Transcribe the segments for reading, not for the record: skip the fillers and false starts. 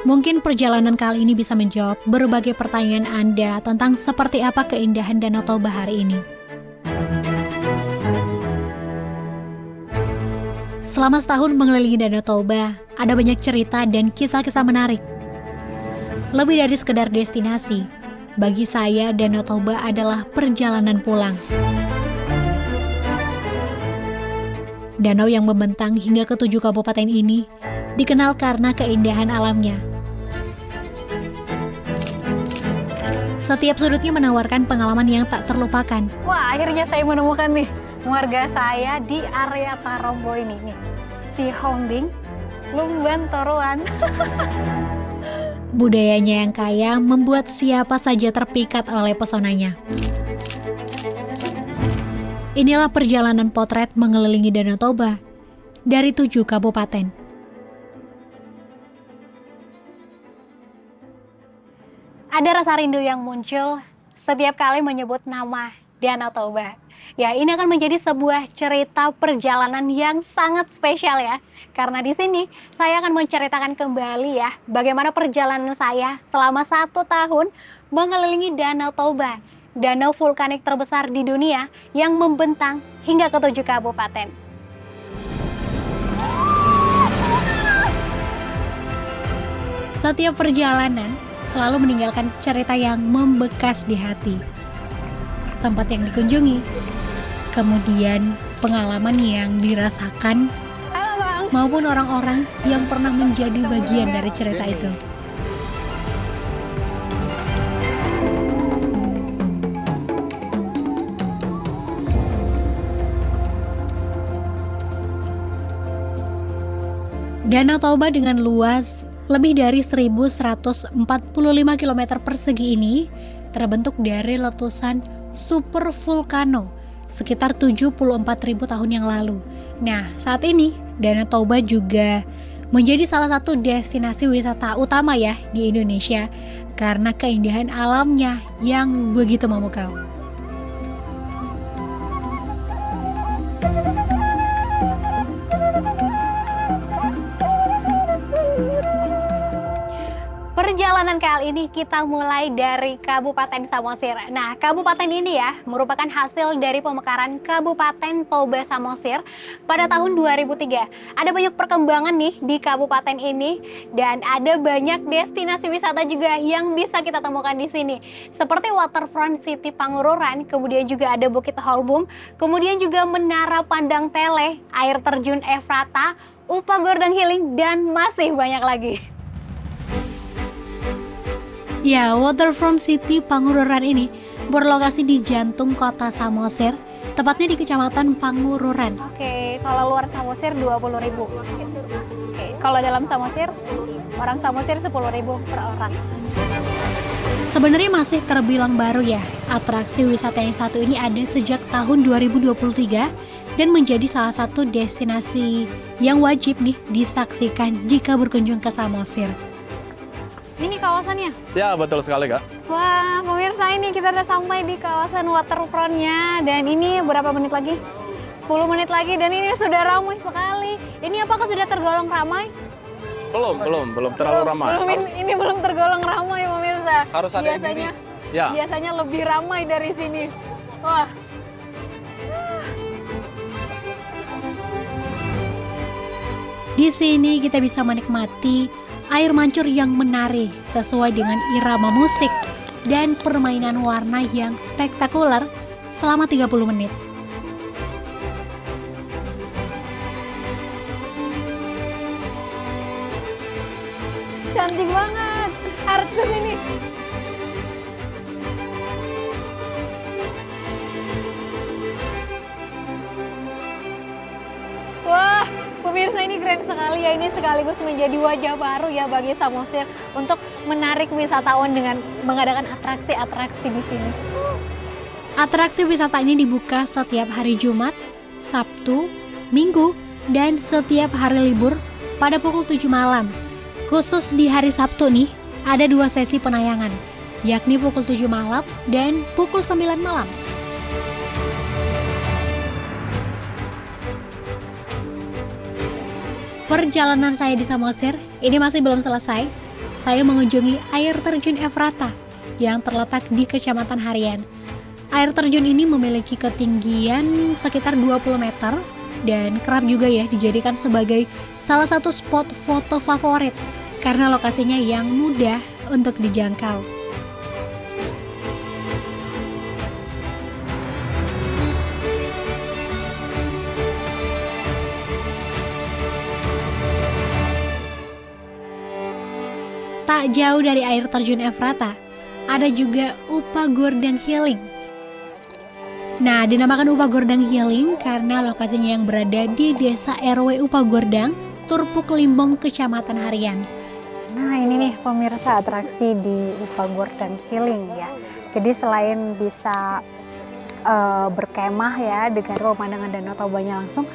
Mungkin perjalanan kali ini bisa menjawab berbagai pertanyaan Anda tentang seperti apa keindahan Danau Toba hari ini. Selama setahun mengelilingi Danau Toba, ada banyak cerita dan kisah-kisah menarik. Lebih dari sekedar destinasi, bagi saya Danau Toba adalah perjalanan pulang. Danau yang membentang hingga ke 7 kabupaten ini dikenal karena keindahan alamnya. Setiap sudutnya menawarkan pengalaman yang tak terlupakan. Wah, akhirnya saya menemukan nih warga saya di area Tarombo ini nih. Si Hombing, Lumban Toruan. Budayanya yang kaya membuat siapa saja terpikat oleh pesonanya. Inilah perjalanan potret mengelilingi Danau Toba dari 7 kabupaten. Ada rasa rindu yang muncul setiap kali menyebut nama Danau Toba. Ya, ini akan menjadi sebuah cerita perjalanan yang sangat spesial ya. Karena di sini saya akan menceritakan kembali ya bagaimana perjalanan saya selama 1 tahun mengelilingi Danau Toba, danau vulkanik terbesar di dunia yang membentang hingga ke 7 kabupaten. Setiap perjalanan selalu meninggalkan cerita yang membekas di hati. Tempat yang dikunjungi, kemudian pengalaman yang dirasakan, maupun orang-orang yang pernah menjadi bagian dari cerita itu. Danau Toba dengan luas lebih dari 1.145 km persegi ini terbentuk dari letusan super vulkano sekitar 74.000 tahun yang lalu. Nah, saat ini Danau Toba juga menjadi salah satu destinasi wisata utama ya di Indonesia karena keindahan alamnya yang begitu memukau. Perjalanan kali ini kita mulai dari Kabupaten Samosir. Nah, kabupaten ini ya merupakan hasil dari pemekaran Kabupaten Toba Samosir pada tahun 2003. Ada banyak perkembangan nih di kabupaten ini dan ada banyak destinasi wisata juga yang bisa kita temukan di sini. Seperti Waterfront City Pangururan, kemudian juga ada Bukit Holbung, kemudian juga Menara Pandang Tele, air terjun Efrata, Upa Gordang Healing, dan masih banyak lagi. Ya, Waterfront City Pangururan ini berlokasi di jantung kota Samosir, tepatnya di Kecamatan Pangururan. Oke, kalau luar Samosir 20.000. Oke, kalau dalam Samosir, orang Samosir 10.000 per orang. Sebenarnya masih terbilang baru ya, atraksi wisata yang satu ini ada sejak tahun 2023 dan menjadi salah satu destinasi yang wajib nih disaksikan jika berkunjung ke Samosir. Ini kawasannya? Ya, betul sekali, Kak. Wah, pemirsa, ini kita udah sampai di kawasan waterfront-nya. Dan ini berapa menit lagi? 10 menit lagi dan ini sudah ramai sekali. Ini apakah sudah tergolong ramai? Belum terlalu ramai. Ini belum tergolong ramai, pemirsa. Harus ada biasanya, ini. Ya. Biasanya lebih ramai dari sini. Wah. Di sini kita bisa menikmati air mancur yang menari sesuai dengan irama musik dan permainan warna yang spektakuler selama 30 menit. Cantik banget. Harus ke sini. Wah, pemirsa, ini keren sekali ya. Ini sekaligus menjadi wajah baru ya bagi Samosir untuk menarik wisatawan dengan mengadakan atraksi-atraksi di sini. Atraksi wisata ini dibuka setiap hari Jumat, Sabtu, Minggu, dan setiap hari libur pada pukul 7 malam. Khusus di hari Sabtu nih, ada 2 sesi penayangan, yakni pukul 7 malam dan pukul 9 malam. Perjalanan saya di Samosir ini masih belum selesai. saya mengunjungi air terjun Efrata yang terletak di Kecamatan Harian. Air terjun ini memiliki ketinggian sekitar 20 meter dan kerap juga ya dijadikan sebagai salah satu spot foto favorit karena lokasinya yang mudah untuk dijangkau. Tak jauh dari air terjun Efrata, ada juga Upa Gordang Healing. Nah, dinamakan Upa Gordang Healing karena lokasinya yang berada di Desa RW Upa Gordang, Turpuk Limbong, Kecamatan Harian. Nah, ini nih pemirsa atraksi di Upa Gordang Healing ya. Jadi selain bisa berkemah ya dengan pemandangan Danau Tobanya langsung,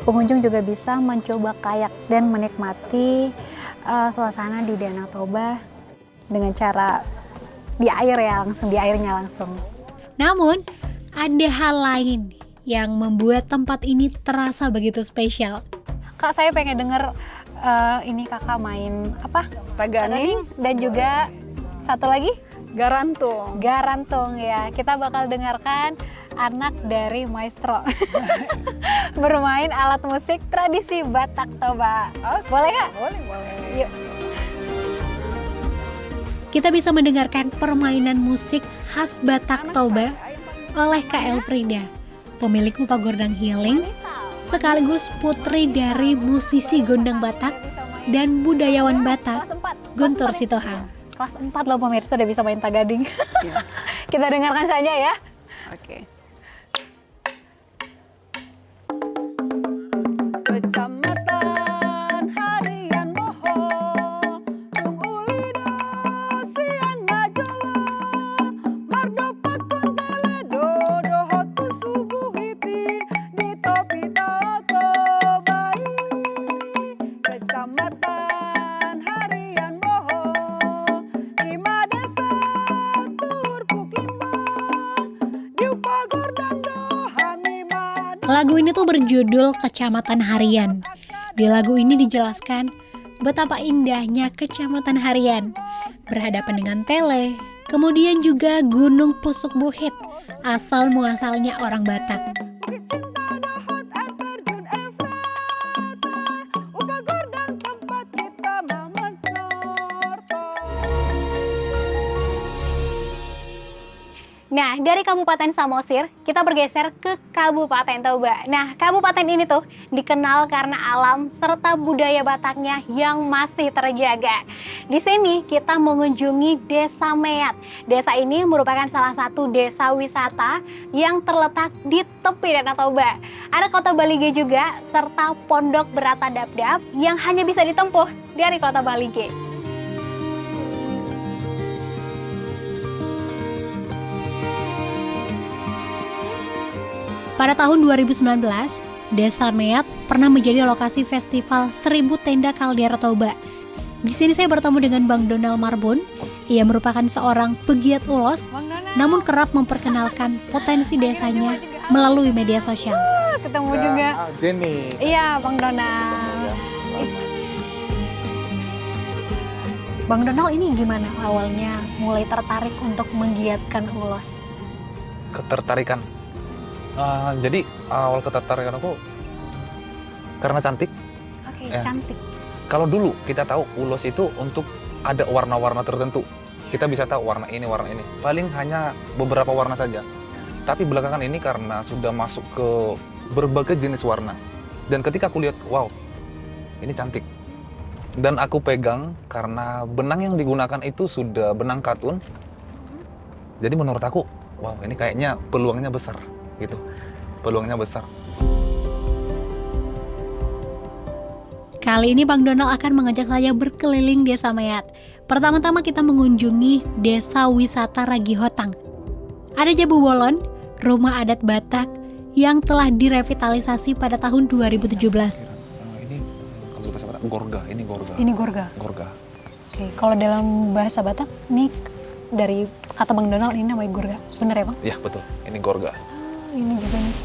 pengunjung juga bisa mencoba kayak dan menikmati suasana di Danau Toba dengan cara di air ya, langsung di airnya langsung. Namun, ada hal lain yang membuat tempat ini terasa begitu spesial. Kak, saya pengen denger ini kakak main apa? Taganing Dan juga satu lagi? Garantung. Garantung ya. Kita bakal dengarkan anak dari maestro bermain alat musik tradisi Batak Toba. Boleh Kak? Boleh. Yuk. Kita bisa mendengarkan permainan musik khas Batak Toba oleh Kak Elfrida, pemilik Upa Gordang Healing, sekaligus putri dari musisi gondang Batak dan budayawan Batak, Guntur Sitohang. Kelas 4 loh pemirsa udah bisa main tagading. Kita dengarkan saja ya. Oke. Kecamatan Harian Moho, Tung Ulido, Sian Najolo, Mardopa Kontele, Dodo Hotu Subuhiti, di Topi Toto Bai. Kecamatan Harian Moho, di Madesa Turpuk Limbong, di Upa Gordang Dohami. Lagu ini tuh berjudul Kecamatan Harian. Di lagu ini dijelaskan betapa indahnya Kecamatan Harian, berhadapan dengan Tele, kemudian juga Gunung Pusuk Buhit, asal muasalnya orang Batak. Nah, dari Kabupaten Samosir, kita bergeser ke Kabupaten Toba. Nah, kabupaten ini tuh dikenal karena alam serta budaya Bataknya yang masih terjaga. Di sini kita mengunjungi Desa Meat. Desa ini merupakan salah satu desa wisata yang terletak di tepi Danau Toba. Ada Kota Balige juga, serta Pondok Berata Dapdap yang hanya bisa ditempuh dari Kota Balige. Pada tahun 2019, Desa Meat pernah menjadi lokasi festival 1000 Tenda Kaldera Toba. Di sini saya bertemu dengan Bang Donald Marbun. Ia merupakan seorang pegiat ulos, namun kerap memperkenalkan potensi desanya melalui media sosial. Ketemu juga. Jenny. Iya, Bang Donald. Bang Donald ini gimana awalnya mulai tertarik untuk menggiatkan ulos? Ketertarikan. Jadi awal ketertarikan aku karena cantik. Oke, Ya. cantik. Kalau dulu kita tahu ulos itu untuk ada warna-warna tertentu. Kita bisa tahu warna ini. Paling hanya beberapa warna saja. Tapi belakangan ini karena sudah masuk ke berbagai jenis warna. Dan ketika aku lihat, wow, ini cantik. Dan aku pegang karena benang yang digunakan itu sudah benang katun. Jadi menurut aku, wow, ini kayaknya peluangnya besar. Gitu, peluangnya besar. Kali ini Bang Donald akan mengajak saya berkeliling Desa Meat. Pertama-tama kita mengunjungi Desa Wisata Ragihotang. Ada Jabu Bolon, rumah adat Batak yang telah direvitalisasi pada tahun 2017. Ini kalau bahasa Batak gorga, ini gorga. Ini gorga. Gorga. Oke, kalau dalam bahasa Batak, ini dari kata Bang Donald ini namanya gorga. Bener ya Bang? Ya betul, ini gorga. Ini juga nih.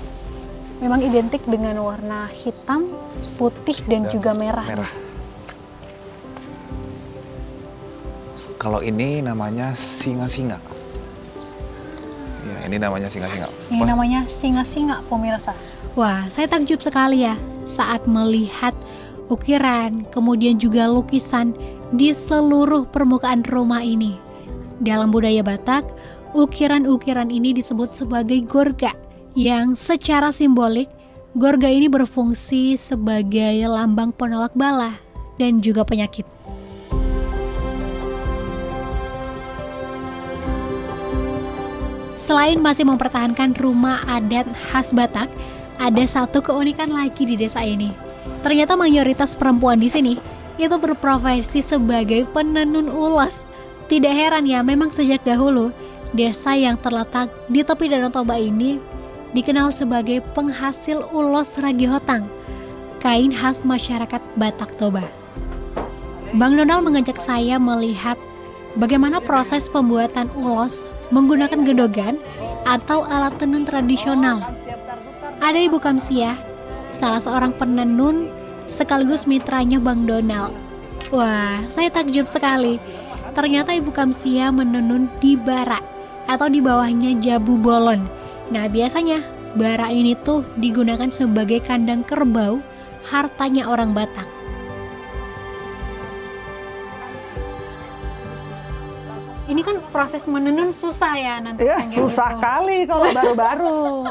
Memang identik dengan warna hitam, putih, dan juga merah. Merah. Kalau ini namanya singa-singa. Ya, ini namanya singa-singa. Ini namanya singa-singa, pemirsa. Wah, saya takjub sekali ya saat melihat ukiran, kemudian juga lukisan di seluruh permukaan rumah ini. Dalam budaya Batak, ukiran-ukiran ini disebut sebagai gorga, yang secara simbolik, gorga ini berfungsi sebagai lambang penolak bala dan juga penyakit. Selain masih mempertahankan rumah adat khas Batak, ada satu keunikan lagi di desa ini. Ternyata mayoritas perempuan di sini itu berprofesi sebagai penenun ulos. Tidak heran ya, memang sejak dahulu desa yang terletak di tepi Danau Toba ini dikenal sebagai penghasil ulos ragi hotang, kain khas masyarakat Batak Toba. Bang Donald mengajak saya melihat bagaimana proses pembuatan ulos menggunakan gendogan atau alat tenun tradisional. Ada Ibu Kamsia, salah seorang penenun sekaligus mitranya Bang Donald. Wah, saya takjub sekali. Ternyata Ibu Kamsia menenun di bara atau di bawahnya jabu bolon. Nah, biasanya bara ini tuh digunakan sebagai kandang kerbau, hartanya orang Batak. Ini kan proses menenun susah ya nanti. Ya, susah kali kalau baru-baru.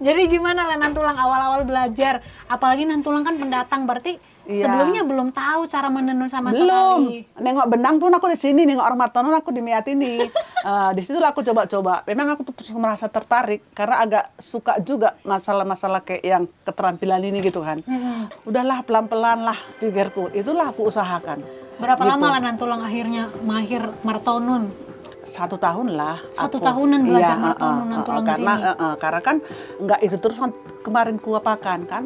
Jadi gimana lah Nantulang awal-awal belajar? Apalagi Nantulang kan pendatang, berarti Iya. sebelumnya belum tahu cara menenun sama Belum. sekali. Nengok benang pun aku di sini, nengok orang Martono aku di Miat ini. Di situ aku coba-coba. Memang aku tuh terus merasa tertarik karena agak suka juga masalah-masalah kayak yang keterampilan ini gitu kan. Udahlah pelan-pelan lah pikirku. Itulah aku usahakan. Berapa Gitu. lama lah Nantulang akhirnya mahir martonun? 1 tahun lah. Satu aku. tahunan belajar Iya, martonun Nantulang di karena, sini. karena kan nggak itu terus kan kemarin ku apakan kan.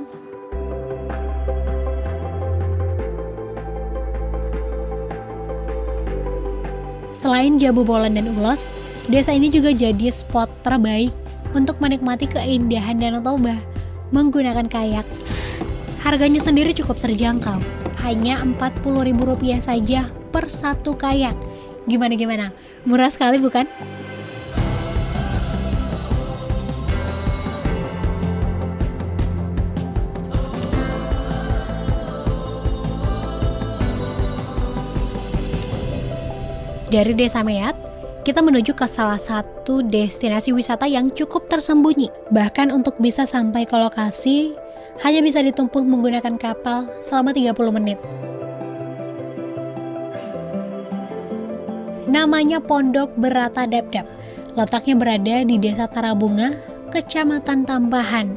Selain jabu bolan dan ulos, desa ini juga jadi spot terbaik untuk menikmati keindahan Danau Toba menggunakan kayak. Harganya sendiri cukup terjangkau, hanya Rp40.000 saja per satu kayak. Gimana? Murah sekali bukan? Dari Desa Meat, kita menuju ke salah satu destinasi wisata yang cukup tersembunyi. Bahkan untuk bisa sampai ke lokasi, hanya bisa ditempuh menggunakan kapal selama 30 menit. Namanya Pondok Berata Dapdap. Letaknya berada di Desa Tarabunga, Kecamatan Tambahan.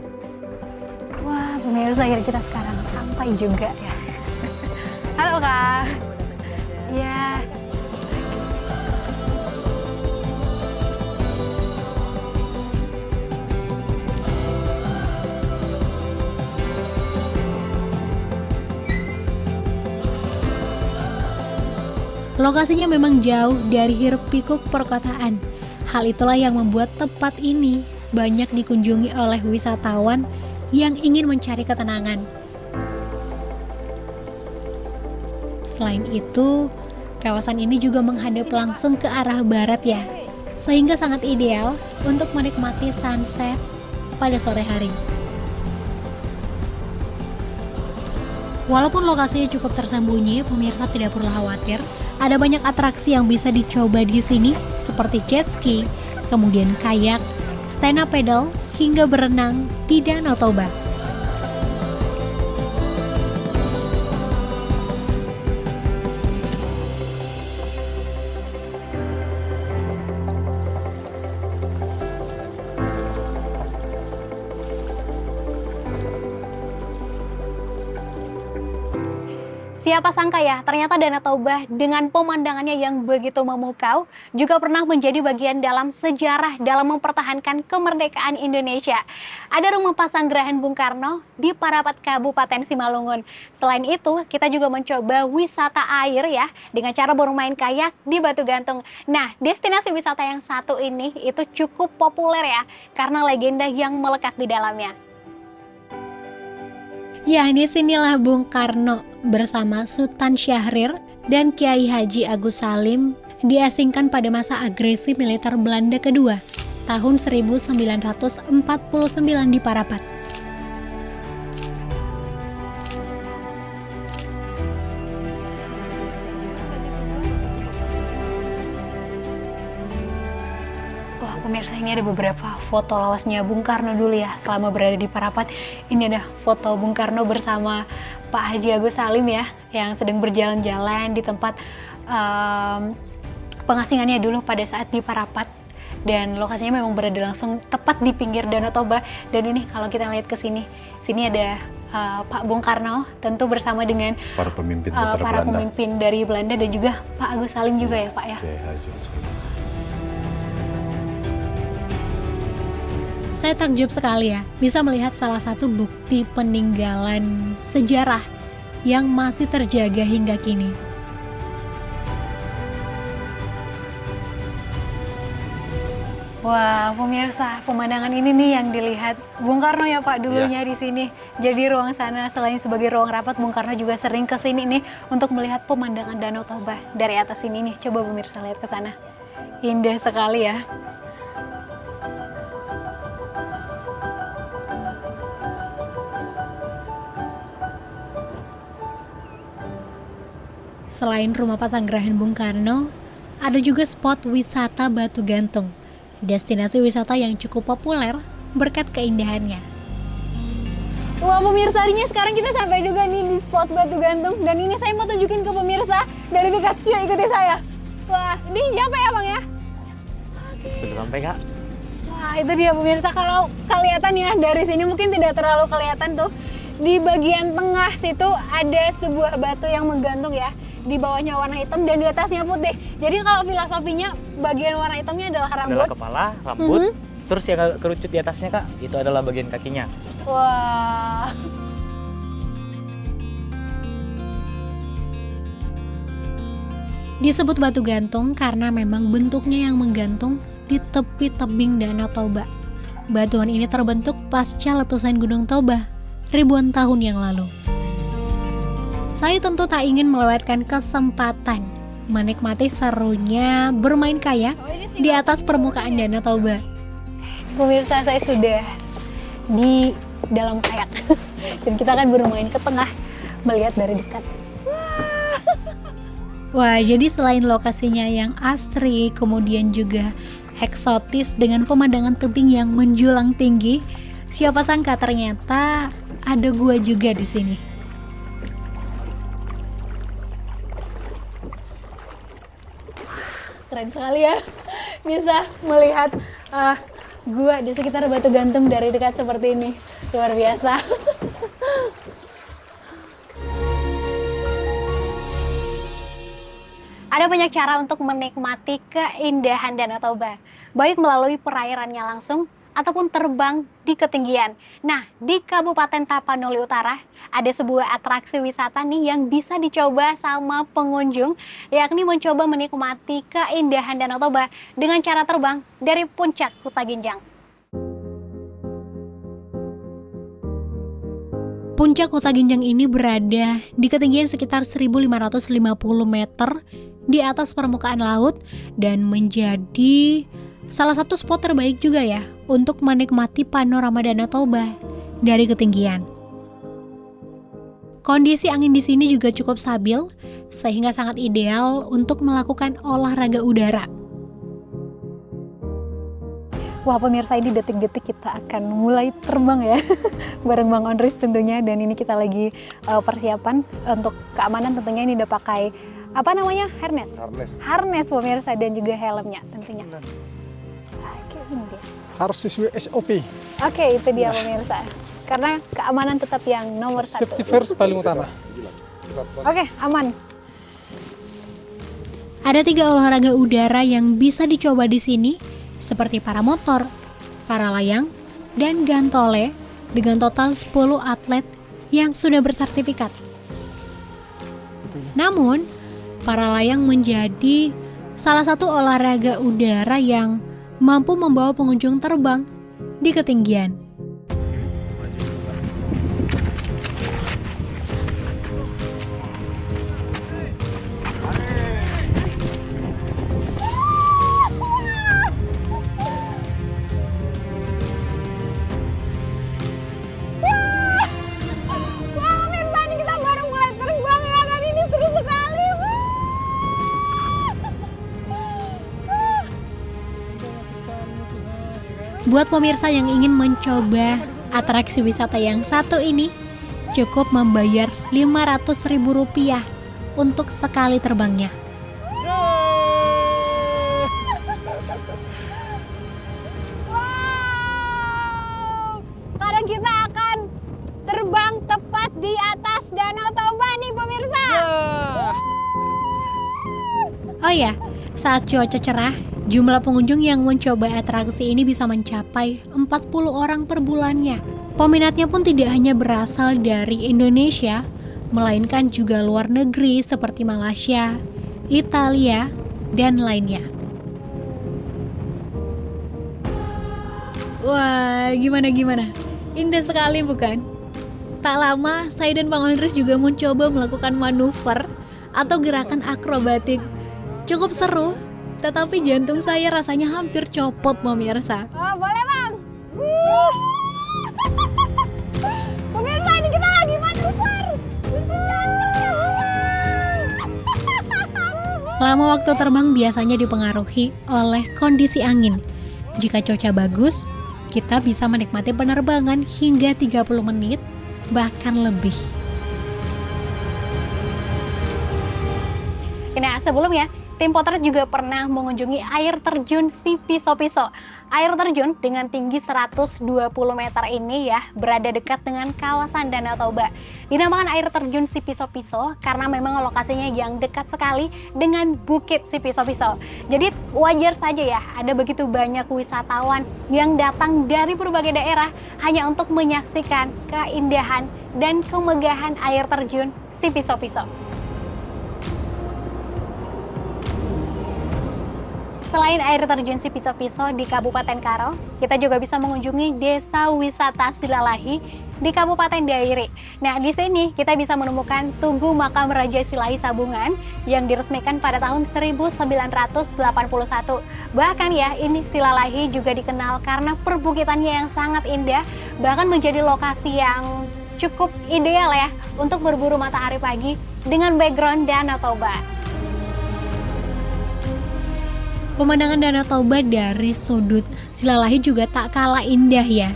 Wah, pemirsa, akhirnya kita sekarang sampai juga ya. Halo Kak. Ya. Lokasinya memang jauh dari hiruk-pikuk perkotaan. Hal itulah yang membuat tempat ini banyak dikunjungi oleh wisatawan yang ingin mencari ketenangan. Selain itu, kawasan ini juga menghadap langsung ke arah barat ya, sehingga sangat ideal untuk menikmati sunset pada sore hari. Walaupun lokasinya cukup tersembunyi, pemirsa tidak perlu khawatir. Ada banyak atraksi yang bisa dicoba di sini, seperti jet ski, kemudian kayak, stand up paddle, hingga berenang di Danau Toba. Siapa sangka ya, ternyata Danau Toba dengan pemandangannya yang begitu memukau juga pernah menjadi bagian dalam sejarah dalam mempertahankan kemerdekaan Indonesia. Ada rumah pasanggrahan Bung Karno di Parapat Kabupaten Simalungun. Selain itu, kita juga mencoba wisata air ya, dengan cara bermain kayak di Batu Gantung. Nah, destinasi wisata yang satu ini itu cukup populer ya, karena legenda yang melekat di dalamnya. Ya, disinilah Bung Karno bersama Sultan Syahrir dan Kiai Haji Agus Salim diasingkan pada masa agresi militer Belanda kedua, tahun 1949 di Parapat. Wah, pemirsa, ini ada beberapa foto lawasnya Bung Karno dulu ya selama berada di Parapat. Ini ada foto Bung Karno bersama Pak Haji Agus Salim ya, yang sedang berjalan-jalan di tempat pengasingannya dulu pada saat di Parapat. Dan lokasinya memang berada langsung tepat di pinggir Danau Toba. Dan ini kalau kita lihat ke sini, sini ada Pak Bung Karno tentu bersama dengan para pemimpin pemimpin dari Belanda dan juga Pak Agus Salim juga ya Pak ya. Saya takjub sekali ya, bisa melihat salah satu bukti peninggalan sejarah yang masih terjaga hingga kini. Wah, pemirsa, pemandangan ini nih yang dilihat Bung Karno ya Pak dulunya di sini. Jadi ruang sana selain sebagai ruang rapat, Bung Karno juga sering ke sini nih untuk melihat pemandangan Danau Toba dari atas sini nih. Coba pemirsa lihat ke sana. Indah sekali ya. Selain rumah pasanggerahan Bung Karno, ada juga spot wisata Batu Gantung, destinasi wisata yang cukup populer berkat keindahannya. Wah pemirsa, ini sekarang kita sampai juga nih di spot Batu Gantung. Dan ini saya mau tunjukin ke pemirsa dari dekat. Yuk ikuti saya. Wah, ini nyampe ya Bang ya? Sudah sampai Kak? Wah itu dia pemirsa, kalau kelihatan ya dari sini mungkin tidak terlalu kelihatan tuh. Di bagian tengah situ ada sebuah batu yang menggantung ya. Di bawahnya warna hitam dan di atasnya putih. Jadi kalau filosofinya bagian warna hitamnya adalah rambut. Adalah kepala, rambut, terus yang kerucut di atasnya Kak, itu adalah bagian kakinya. Wah. Disebut batu gantung karena memang bentuknya yang menggantung di tepi tebing Danau Toba. Batuan ini terbentuk pasca letusan Gunung Toba ribuan tahun yang lalu. Saya tentu tak ingin melewatkan kesempatan menikmati serunya bermain kayak di atas permukaan Danau Toba. Pemirsa, saya sudah di dalam kayak dan kita akan bermain ke tengah melihat dari dekat. Wah, jadi selain lokasinya yang asri, kemudian juga eksotis dengan pemandangan tebing yang menjulang tinggi, siapa sangka ternyata ada gua juga di sini. Keren sekali ya, bisa melihat gua di sekitar Batu Gantung dari dekat seperti ini. Luar biasa. Ada banyak cara untuk menikmati keindahan Danau Toba, baik melalui perairannya langsung ataupun terbang di ketinggian. Nah, di Kabupaten Tapanuli Utara ada sebuah atraksi wisata nih yang bisa dicoba sama pengunjung, yakni mencoba menikmati keindahan Danau Toba dengan cara terbang dari puncak Huta Ginjang. Puncak Huta Ginjang ini berada di ketinggian sekitar 1.550 meter di atas permukaan laut dan menjadi salah satu spot terbaik juga ya untuk menikmati panorama Danau Toba dari ketinggian. Kondisi angin di sini juga cukup stabil sehingga sangat ideal untuk melakukan olahraga udara. Wah pemirsa, ini detik-detik kita akan mulai terbang ya bareng Bang Onris tentunya, dan ini kita lagi persiapan untuk keamanan. Tentunya ini udah pakai apa namanya, harness pemirsa, dan juga helmnya tentunya. Harus sesuai SOP. Oke, itu dia pemirsa, karena keamanan tetap yang nomor satu. Safety first paling utama. Oke, aman. Ada 3 olahraga udara yang bisa dicoba di sini, seperti paramotor, paralayang, dan gantole dengan total 10 atlet yang sudah bersertifikat. Namun, paralayang menjadi salah satu olahraga udara yang mampu membawa pengunjung terbang di ketinggian. Buat pemirsa yang ingin mencoba atraksi wisata yang satu ini, cukup membayar Rp500.000 untuk sekali terbangnya. Wow, sekarang kita akan terbang tepat di atas Danau Toba nih pemirsa. Oh ya, saat cuaca cerah, jumlah pengunjung yang mencoba atraksi ini bisa mencapai 40 orang per bulannya. Peminatnya pun tidak hanya berasal dari Indonesia, melainkan juga luar negeri seperti Malaysia, Italia, dan lainnya. Wah, gimana? Indah sekali bukan? Tak lama, saya dan Bang Andres juga mencoba melakukan manuver atau gerakan akrobatik. Cukup seru, tetapi jantung saya rasanya hampir copot pemirsa. Oh, boleh bang. Pemirsa, ini kita lagi manuver. Lama waktu terbang biasanya dipengaruhi oleh kondisi angin. Jika cuaca bagus, kita bisa menikmati penerbangan hingga 30 menit, bahkan lebih. Nah, sebelumnya tim potret juga pernah mengunjungi air terjun Sipiso-Piso. Air terjun dengan tinggi 120 meter ini ya berada dekat dengan kawasan Danau Toba. Dinamakan air terjun Sipiso-Piso karena memang lokasinya yang dekat sekali dengan Bukit Sipiso-Piso. Jadi wajar saja ya ada begitu banyak wisatawan yang datang dari berbagai daerah hanya untuk menyaksikan keindahan dan kemegahan air terjun Sipiso-Piso. Selain air terjun Sipiso-Piso di Kabupaten Karo, kita juga bisa mengunjungi Desa Wisata Silalahi di Kabupaten Dairi. Nah, di sini kita bisa menemukan Tugu Makam Raja Silai Sabungan yang diresmikan pada tahun 1981. Bahkan ya, ini Silalahi juga dikenal karena perbukitannya yang sangat indah, bahkan menjadi lokasi yang cukup ideal ya untuk berburu matahari pagi dengan background Danau Toba. Pemandangan Danau Toba dari sudut Silalahi juga tak kalah indah ya.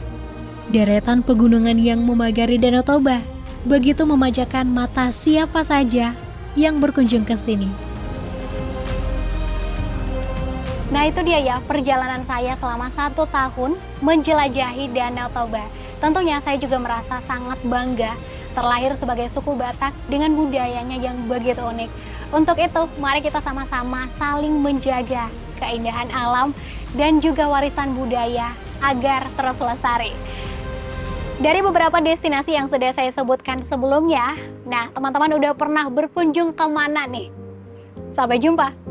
Deretan pegunungan yang memagari Danau Toba begitu memanjakan mata siapa saja yang berkunjung ke sini. Nah itu dia ya perjalanan saya selama 1 tahun menjelajahi Danau Toba. Tentunya saya juga merasa sangat bangga terlahir sebagai suku Batak dengan budayanya yang begitu unik. Untuk itu, mari kita sama-sama saling menjaga keindahan alam dan juga warisan budaya agar terus lestari. Dari beberapa destinasi yang sudah saya sebutkan sebelumnya, nah teman-teman udah pernah berkunjung kemana nih? Sampai jumpa!